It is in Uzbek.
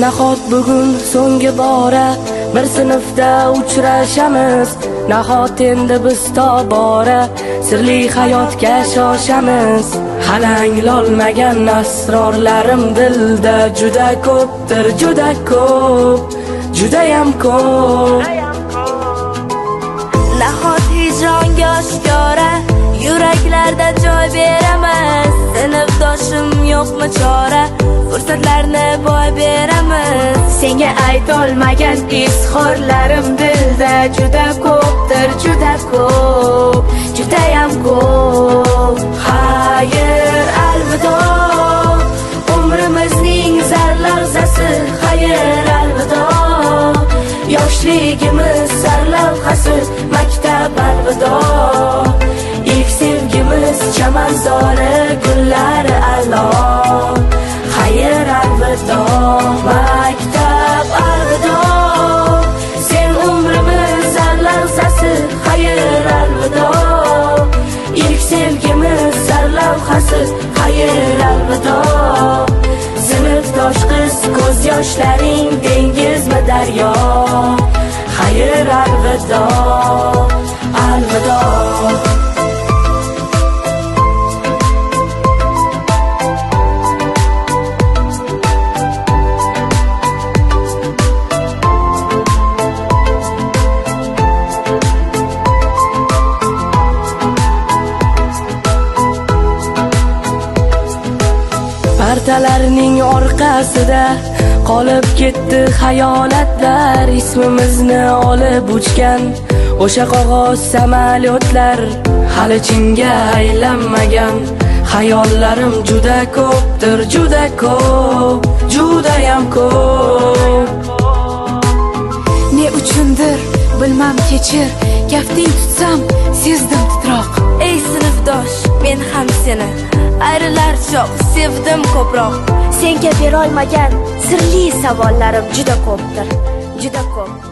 Nahot bugun so'nggi bora bir sinfda uchrashamiz. Nahot endi biz tobora sirli hayotga shoshamiz. Hali anglolmagan asrorlarim dilda juda ko'pdir, juda ko'p, judayam ko'p. Nahot hijronga oshkora yuraklarda joy beramiz. Sinfdoshim yo'qmi chora, fursatlarni boy beramiz. Senga aytolmagan izhorlarim dilda juda ko'pdir, juda ko'p, judayam ko'p. Xayr, alvido, umrimizning zar lahzasi. Xayr, alvido, yoshligimiz sarlavhasi. Maktab, alvido, ilk sevgimiz chamanzori, gullari a'lo. Xayr, alvido, maktab, alvido, sen umrimiz zar lahzasi. Xayr, alvido, ilk sevgimiz sarlavhasi. Xayr, alvido, sinfdosh qiz, ko'z yoshlaring dengizmi daryo. Xayr, alvido, alvido. Partalarning orqasida qolib ketdi xayolatlar. Ismimizni olib uchgan o'sha qog'oz samolyotlar. Hali chinga aylanmagan xayollarim juda ko'pdir, juda ko'p, judayam ko'p. Ne uchundir bilmam kechir, kafting tutsam sezdim titroq. Ey sinfdosh, men ham seni ayrilar choq sevdim ko'proq. Senga berolmagan sirli savollarim juda ko'pdir, juda ko'p.